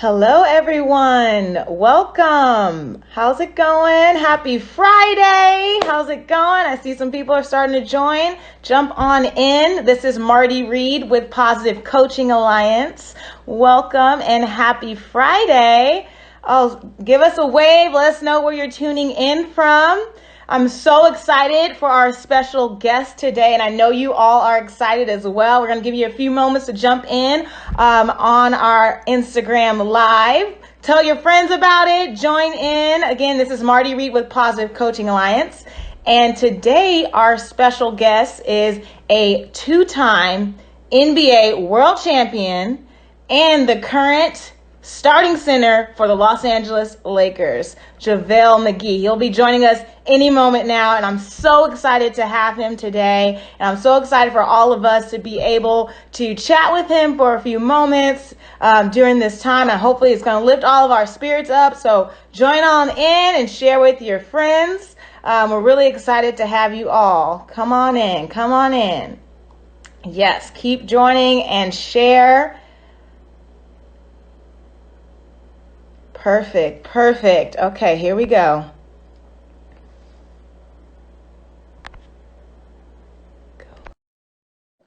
Hello, everyone. Welcome. How's it going? Happy Friday. How's it going? I see some people are starting to join. Jump on in. This is Marty Reed with Positive Coaching Alliance. Welcome and happy Friday. Oh, give us a wave. Let us know where you're tuning in from. I'm so excited for our special guest today, and I know you all are excited as well. We're going to give you a few moments to jump in on our Instagram Live. Tell your friends about it. Join in. Again, this is Marty Reed with Positive Coaching Alliance, and today our special guest is a two-time NBA World Champion and the current starting center for the Los Angeles Lakers, JaVale McGee. He'll be joining us any moment now, and I'm so excited to have him today, and I'm so excited for all of us to be able to chat with him for a few moments during this time, and hopefully it's going to lift all of our spirits up. So join on in and share with your friends. We're really excited to have you all. Come on in. Come on in. Yes, keep joining and share. Perfect, perfect. Okay, here we go.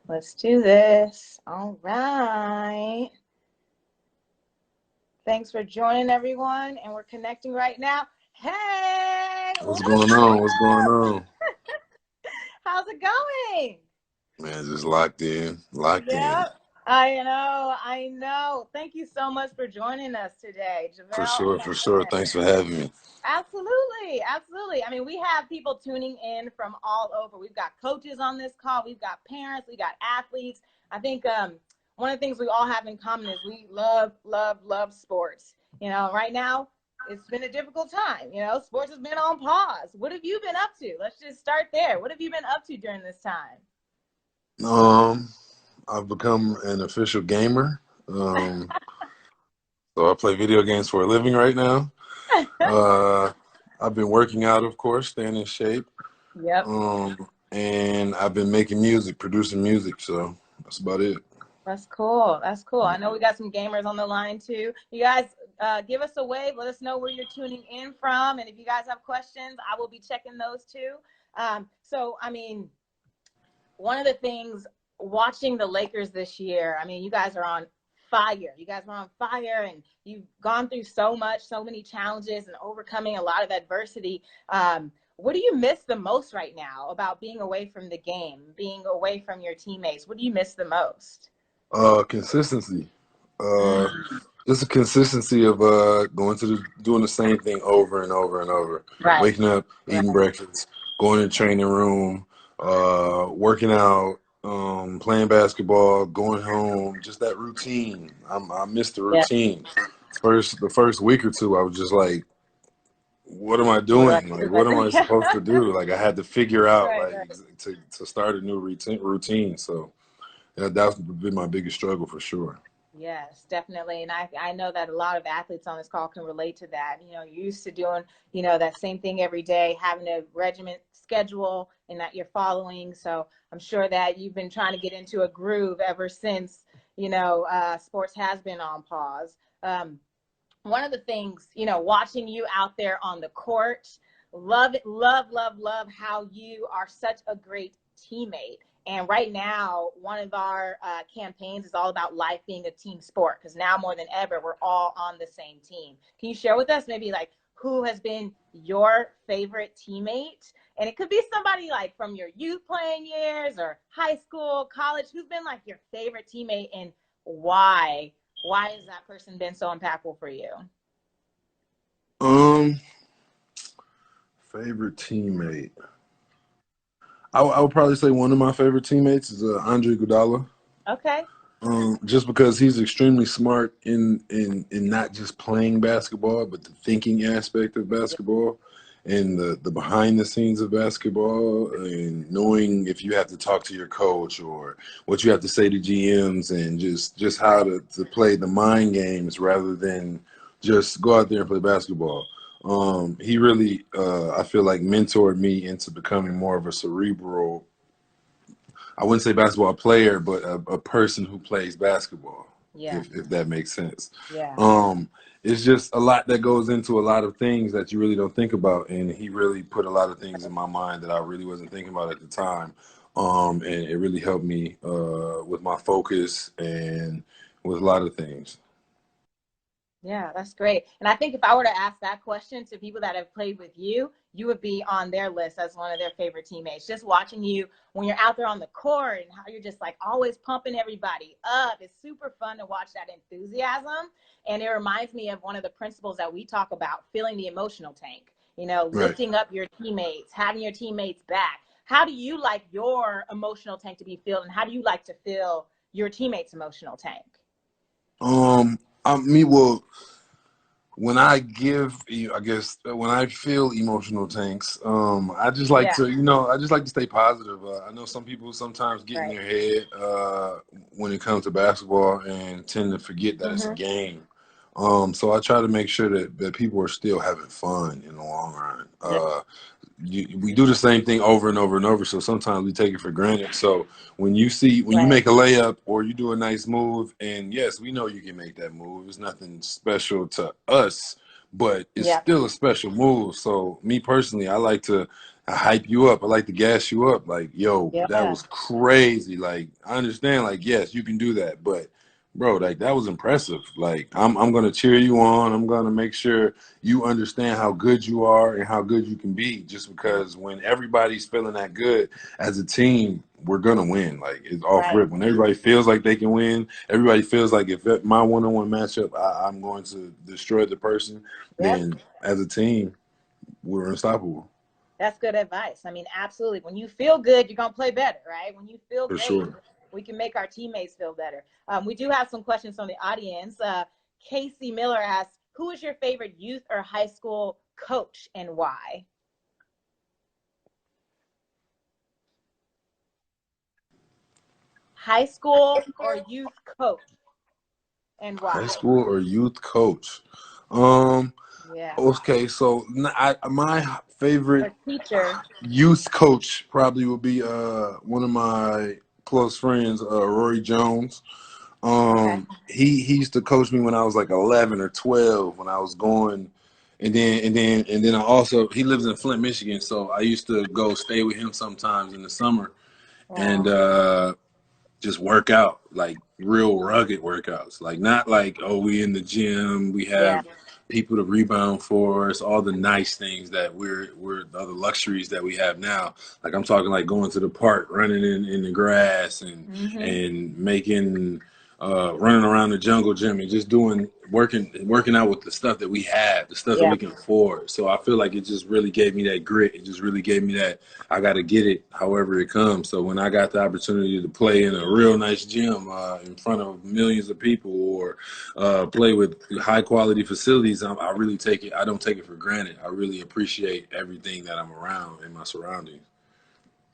Let's do this. All right. Thanks for joining, everyone, and we're connecting right now. Hey! What's going on? What's going on? How's it going? Man, just locked in. Locked in. I know. Thank you so much for joining us today, JaVale. For sure. Thanks for having me. Absolutely, absolutely. I mean, we have people tuning in from all over. We've got coaches on this call. We've got parents. We got athletes. I think one of the things we all have in common is we love sports. You know, right now it's been a difficult time. You know, sports has been on pause. What have you been up to? Let's just start there. What have you been up to during this time? I've become an official gamer. So I play video games for a living right now. I've been working out, of course, staying in shape. Yep. And I've been making music, producing music. So that's about it. That's cool. That's cool. I know we got some gamers on the line too. You guys give us a wave. Let us know where you're tuning in from. And if you guys have questions, I will be checking those too. So, I mean, one of the things watching the Lakers this year, I mean, you guys are on fire. You guys were on fire, and you've gone through so much, so many challenges and overcoming a lot of adversity. What do you miss the most right now about being away from the game, being away from your teammates? What do you miss the most? Consistency. Just a consistency of doing the same thing over and over and over. Right. Waking up, eating breakfast, going to the training room, working out, playing basketball, going home, just that routine. I miss the routine. The first week or two, I was just like, what am I doing? Like, what am I supposed to do? Like, I had to figure out to start a new routine. So that's been my biggest struggle for sure. Yes, definitely. And I know that a lot of athletes on this call can relate to that. You know, you're used to doing, you know, that same thing every day, having a regiment schedule and that you're following. So I'm sure that you've been trying to get into a groove ever since, you know, sports has been on pause. One of the things, you know, watching you out there on the court, love how you are such a great teammate. And right now, one of our campaigns is all about life being a team sport, because now more than ever, we're all on the same team. Can you share with us maybe like who has been your favorite teammate? And it could be somebody like from your youth playing years or high school, college, who's been like your favorite teammate, and why? Why has that person been so impactful for you? Favorite teammate. I would probably say one of my favorite teammates is Andre Iguodala. Okay. Just because he's extremely smart in not just playing basketball, but the thinking aspect of basketball and the behind the scenes of basketball, and knowing if you have to talk to your coach or what you have to say to GMs, and just how to play the mind games rather than just go out there and play basketball. He really, I feel like, mentored me into becoming more of a cerebral, I wouldn't say basketball player, but a person who plays basketball. Yeah. if that makes sense. Yeah. It's just a lot that goes into a lot of things that you really don't think about, and he really put a lot of things in my mind that I really wasn't thinking about at the time. And it really helped me with my focus and with a lot of things. Yeah, that's great. And I think if I were to ask that question to people that have played with you, you would be on their list as one of their favorite teammates. Just watching you when you're out there on the court and how you're just like always pumping everybody up. It's super fun to watch that enthusiasm. And it reminds me of one of the principles that we talk about, filling the emotional tank, Right. lifting up your teammates, having your teammates back. How do you like your emotional tank to be filled? And how do you like to fill your teammates' emotional tank? Um, well, when I give, I guess when I feel emotional tanks, I just like Yeah, to, I just like to stay positive. I know some people sometimes get in right. their head when it comes to basketball and tend to forget that it's a Mm-hmm. game. So I try to make sure that people are still having fun in the long run. We do the same thing over and over and over, so sometimes we take it for granted. So when you Right. make a layup or you do a nice move, and yes, we know you can make that move. It's nothing special to us, but it's Yeah. still a special move. So me personally, I like to hype you up. I like to gas you up. Like, yo, that Yeah. was crazy. Like, I understand. Like, yes, you can do that, but bro, like that was impressive. Like, I'm gonna cheer you on. I'm gonna make sure you understand how good you are and how good you can be, just because when everybody's feeling that good as a team, we're gonna win. Like, it's off Right. rip. When everybody feels like they can win, everybody feels like if my one-on-one matchup, I'm going to destroy the person, Yep. then as a team, we're unstoppable. That's good advice. I mean, absolutely. When you feel good, you're going to play better, right? When you feel For great, sure. we can make our teammates feel better. We do have some questions from the audience. Casey Miller asks, who is your favorite youth or high school coach and why? High school or youth coach and High why? school or youth coach? Um, Yeah. okay, so my favorite Or teacher. youth coach probably would be one of my close friends, Rory Jones. Okay. He used to coach me when I was like 11 or 12 when I was going, and then I also, he lives in Flint, Michigan, so I used to go stay with him sometimes in the summer and Wow. just work out, like real rugged workouts, like not like, oh, we in the gym, we Yeah. have people to rebound for us, all the nice things that we're the other luxuries that we have now. Like, I'm talking like going to the park, running in the grass, and Mm-hmm. and making running around the jungle gym and just working out with the stuff that we have, the stuff that Yeah. we can afford. So I feel like it just really gave me that grit. It just really gave me that I got to get it however it comes. So when I got the opportunity to play in a real nice gym in front of millions of people, or play with high quality facilities, I really take it. I don't take it for granted. I really appreciate everything that I'm around in my surroundings.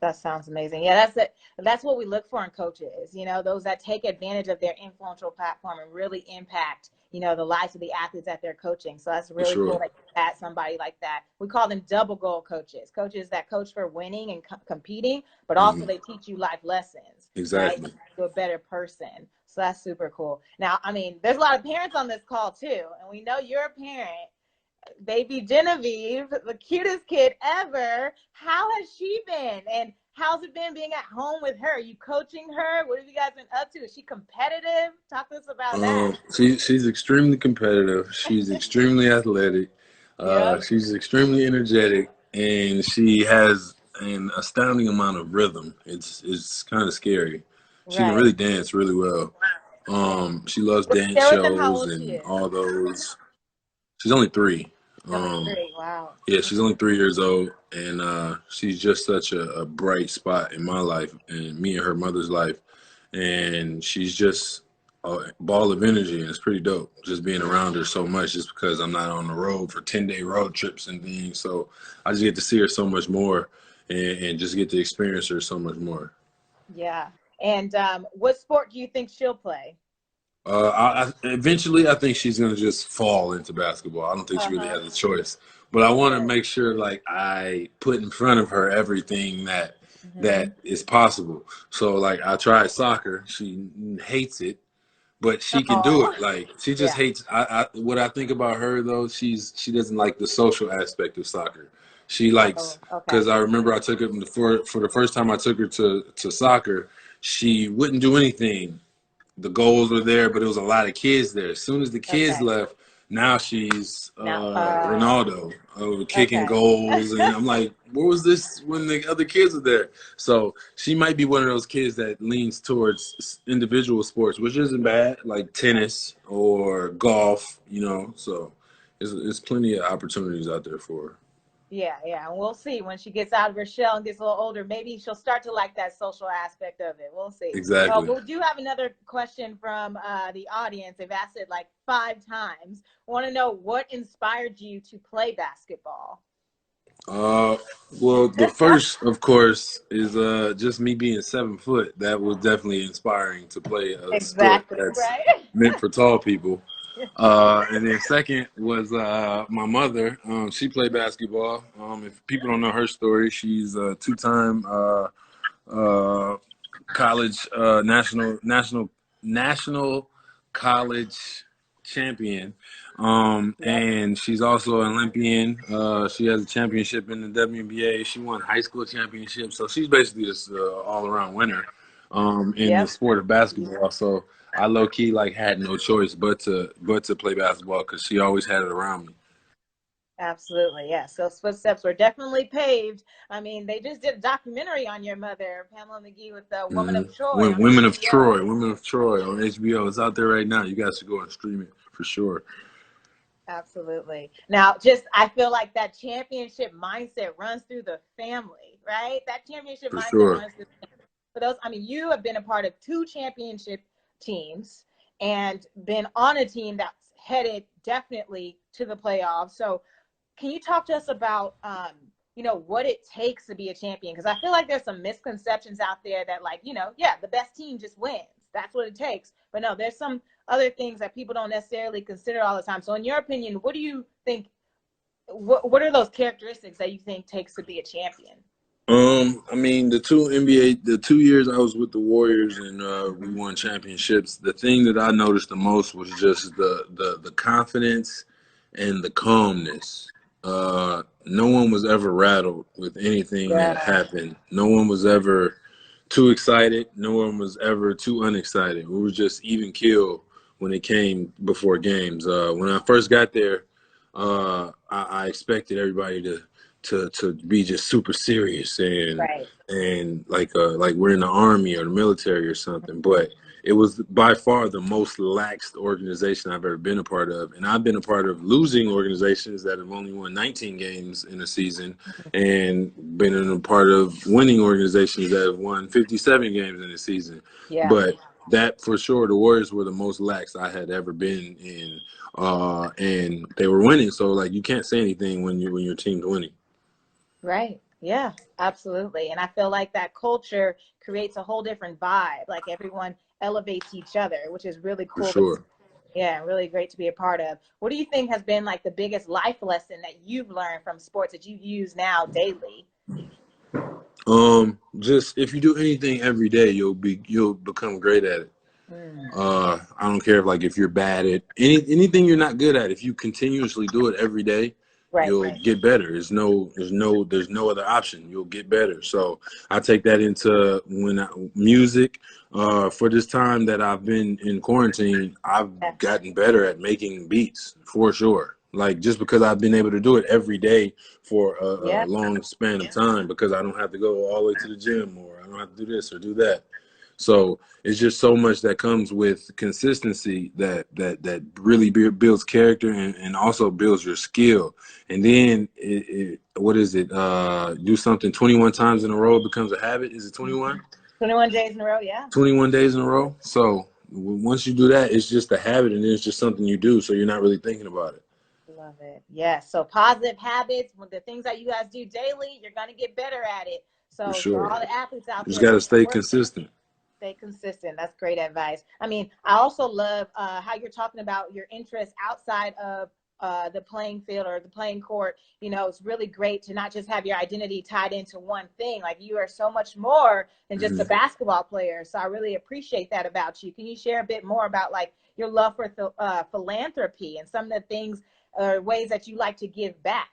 That sounds amazing. Yeah, that's it. That's what we look for in coaches, those that take advantage of their influential platform and really impact, the lives of the athletes that they're coaching. So that's For really cool sure. that you had somebody like that. We call them double goal coaches, coaches that coach for winning and competing, but also Hmm. they teach you life lessons, right? Exactly. To a better person. So that's super cool. Now, I mean, there's a lot of parents on this call too, and we know you're a parent. Baby Genevieve, the cutest kid ever. How has she been? And how's it been being at home with her? Are you coaching her? What have you guys been up to? Is she competitive? Talk to us about that. She's extremely competitive. She's extremely athletic. Yep. She's extremely energetic, and she has an astounding amount of rhythm. It's kind of scary. She can Right. really dance really well. Yeah. She loves dance Share with them how shows old she and is. all those. She's only 3. She's only Um, 3. Wow. yeah, she's only 3 years old, and she's just such a bright spot in my life and me and her mother's life. And she's just a ball of energy, and it's pretty dope just being around her so much, just because I'm not on the road for 10-day road trips and things. So I just get to see her so much more, and just get to experience her so much more. Yeah. And what sport do you think she'll play? Eventually, I think she's gonna just fall into basketball. I don't think she really Uh-huh. has a choice. But I want to Right. make sure, like, I put in front of her everything Mm-hmm. that is possible. So, like, I tried soccer. She hates it, but she can do Oh, it. Like she just yeah. hates. What I think about her though, she doesn't like the social aspect of soccer. She likes, Oh, okay. because I remember I took her for the first time I took her to soccer. She wouldn't do anything. The goals were there, but it was a lot of kids there. As soon as the kids Okay. left, now she's Now, Ronaldo, kicking okay. goals, and I'm like, where was this when the other kids were there? So she might be one of those kids that leans towards individual sports, which isn't bad, like tennis or golf, So there's plenty of opportunities out there for her. Yeah, yeah. And we'll see when she gets out of her shell and gets a little older. Maybe she'll start to like that social aspect of it. We'll see. Exactly. We do have another question from the audience. They've asked it like 5 times. Want to know what inspired you to play basketball? Well, the first, of course, is just me being 7 foot. That was definitely inspiring to play a sport Exactly, that's right? meant for tall people. And then second was my mother. She played basketball. If people don't know her story, she's a two-time uh, college national college champion. Yep. And she's also an Olympian. She has a championship in the WNBA. She won high school championships. So she's basically just all around winner in the Yep. sport of basketball. So I low key like had no choice but to play basketball because she always had it around me. Absolutely, yes. Those footsteps were definitely paved. I mean, they just did a documentary on your mother, Pamela McGee, with the Woman of Troy on Women of HBO. Troy, Women of Troy on HBO. It's out there right now. You guys should go and stream it for sure. Absolutely. Now, just I feel like that championship mindset runs through the family, right? That championship For mindset sure. runs through the family. For those, I mean, you have been a part of 2 championship teams and been on a team that's headed definitely to the playoffs. So, can you talk to us about, what it takes to be a champion? Because I feel like there's some misconceptions out there that, like, yeah, the best team just wins. That's what it takes. But no, there's some other things that people don't necessarily consider all the time. So in your opinion, what do you think, what are those characteristics that you think takes to be a champion? I mean, the 2 years I was with the Warriors and we won championships. The thing that I noticed the most was just the confidence and the calmness. No one was ever rattled with anything that Yeah. happened. No one was ever too excited. No one was ever too unexcited. We were just even keel when it came before games. When I first got there, I expected everybody to be just super serious Right. and like we're in the army or the military or something. But it was by far the most laxed organization I've ever been a part of, and I've been a part of losing organizations that have only won 19 games in a season, and been in a part of winning organizations that have won 57 games in a season. Yeah. But that for sure, the Warriors were the most lax I had ever been in, and they were winning. So like you can't say anything when your team's winning. Right. Yeah, absolutely. And I feel like that culture creates a whole different vibe. Like everyone elevates each other, which is really For cool. sure. Yeah, really great to be a part of. What do you think has been like the biggest life lesson that you've learned from sports that you use now daily? Just if you do anything every day, you'll become great at it. Mm, I don't care if you're bad at anything you're not good at. If you continuously do it every day, right. you'll get better. There's no other option. You'll get better. So I take that into music. For this time that I've been in quarantine, I've Yeah. gotten better at making beats for sure. Like just because I've been able to do it every day for a Yeah. long span of time, because I don't have to go all the way to the gym, or I don't have to do this or do that. So it's just so much that comes with consistency that really builds character and also builds your skill. And then what is it? Do something 21 times in a row becomes a habit. Is it 21? 21 days in a row. Yeah. 21 days in a row. So once you do that, it's just a habit, and it's just something you do. So you're not really thinking about it. Love it. Yes. So positive habits, with the things that you guys do daily, you're going to get better at it. For So for sure. all the athletes out You just there, got to put the stay work in. consistent. Stay consistent. That's great advice. I mean, I also love how you're talking about your interests outside of the playing field or the playing court, it's really great to not just have your identity tied into one thing. Like, you are so much more than just a Mhm. basketball player. So I really appreciate that about you. Can you share a bit more about like your love for philanthropy and some of the things or ways that you like to give back?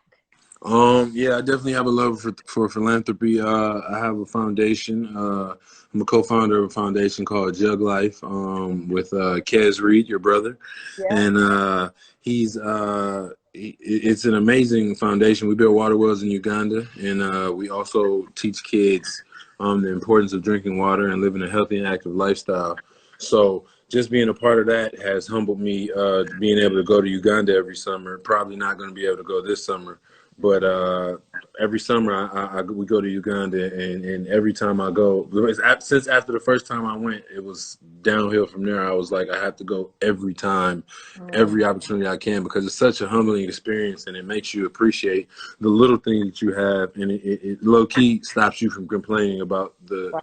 Yeah, I definitely have a love for philanthropy. I have a foundation. I'm a co-founder of a foundation called Jug Life, with Kez Reed, your brother, Yeah. and it's an amazing foundation. We build water wells in Uganda, and we also teach kids the importance of drinking water and living a healthy and active lifestyle. So just being a part of that has humbled me. Being able to go to Uganda every summer. Probably not going to be able to go this summer, but every summer we go to Uganda, and every time I go, since after the first time I went, it was downhill from there. I was like, I have to go every time, Mm, every opportunity I can, because it's such a humbling experience, and it makes you appreciate the little things that you have, and it low key stops you from complaining about the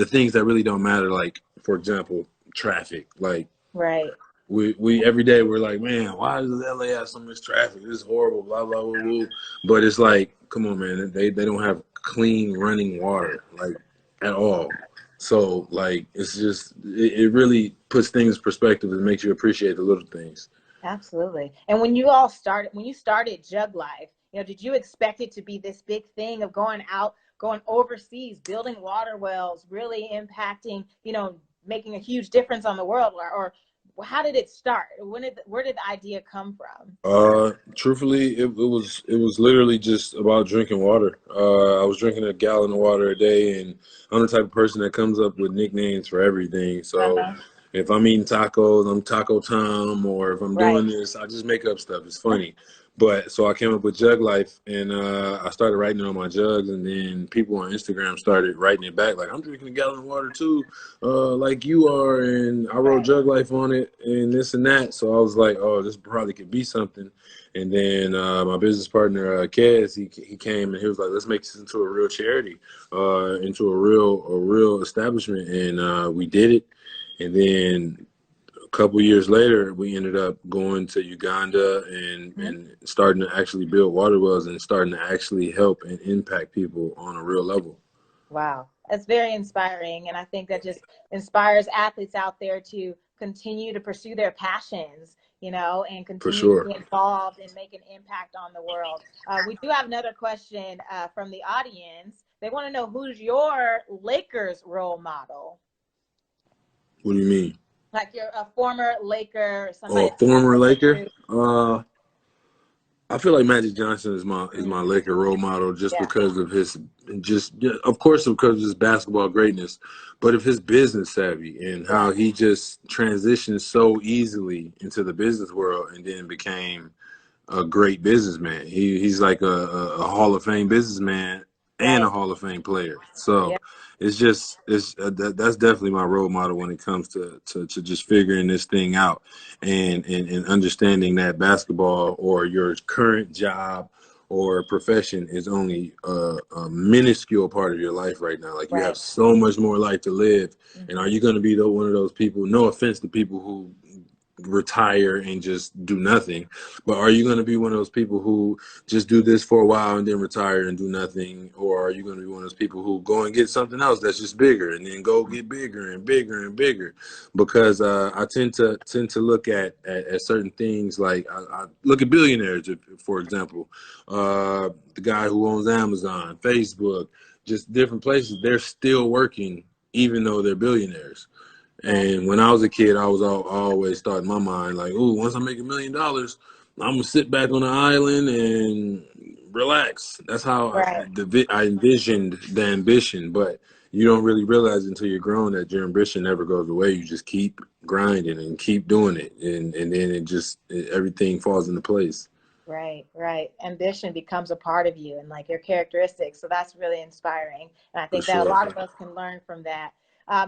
things that really don't matter. Like, for example, traffic. Like, right. we every day we're like, man, why does LA have so much traffic? This is horrible, blah blah blah blah. But it's like, come on, man, they don't have clean running water, like, at all. So like, it's just it really puts things in perspective and makes you appreciate the little things. Absolutely. And when you started Jug Life, did you expect it to be this big thing of going out, going overseas, building water wells, really impacting, making a huge difference on the world, or how did it start? Where did the idea come from? Truthfully, it was literally just about drinking water. I was drinking a gallon of water a day, and I'm the type of person that comes up with nicknames for everything. So Uh-huh. if I'm eating tacos, I'm Taco Tom, or if I'm Right. doing this, I just make up stuff. It's funny. But so I came up with Jug Life, and I started writing it on my jugs, and then people on Instagram started writing it back like, I'm drinking a gallon of water too, like you are, and I wrote Right. Jug Life on it, and this and that. So I was like, oh, this probably could be something. And then my business partner, Kez, he came and he was like, let's make this into a real charity, into a real establishment, and we did it. And then a couple years later, we ended up going to Uganda Mhm. and starting to actually build water wells and starting to actually help and impact people on a real level. Wow, that's very inspiring. And I think that just inspires athletes out there to continue to pursue their passions, and For continue to sure. be involved and make an impact on the world. We do have another question from the audience. They want to know, who's your Lakers role model? What do you mean? Like, you're a former Laker, Oh, somebody that you former look up Laker? to. I feel like Magic Johnson is my Mm, Laker role model, just yeah, because of his, just yeah, of course, because of his basketball greatness, but of his business savvy and how right, he just transitioned so easily into the business world and then became a great businessman. He's like a Hall of Fame businessman and a right. Hall of Fame player. So Yeah, that's definitely my role model when it comes to just figuring this thing out and understanding that basketball or your current job or profession is only a minuscule part of your life right now. Like, you have right. so much more life to live. And are Hmm. you going to be one of those people? No offense to people who retire and just do nothing, but are you going to be one of those people who just do this for a while and then retire and do nothing, or are you going to be one of those people who go and get something else that's just bigger and then go get bigger and bigger and bigger? Because I tend to look at certain things, like I look at billionaires, for example, the guy who owns Amazon, Facebook, just different places. They're still working even though they're billionaires. Right, And when I was a kid, I was always thought in my mind, like, "Ooh, once I make $1 million, I'm gonna sit back on the island and relax." That's how right. I envisioned the ambition. But you don't really realize until you're grown that your ambition never goes away. You just keep grinding and keep doing it, and then everything falls into place. Right, right. Ambition becomes a part of you and like your characteristics. So that's really inspiring. And I For think that a sure. lot of us can learn from that.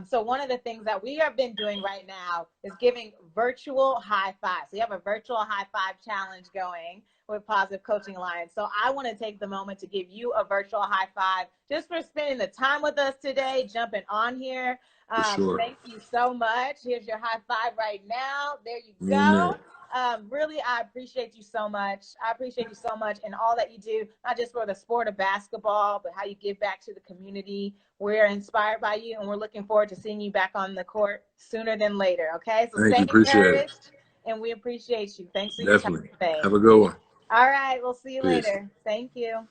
So one of the things that we have been doing right now is giving virtual high fives. We have a virtual high five challenge going with Positive Coaching Alliance. So I want to take the moment to give you a virtual high five just for spending the time with us today, jumping on here. For sure. Thank you so much. Here's your high five right now. There you Amen. go. Really, I appreciate you so much. I appreciate you so much and all that you do, not just for the sport of basketball, but how you give back to the community. We're inspired by you, and we're looking forward to seeing you back on the court sooner than later. Okay, so Thank stay you. Appreciate it. encouraged, and we appreciate you. Thanks for your time Definitely. today. Have a good one. All right, we'll see you Peace. later. Thank you.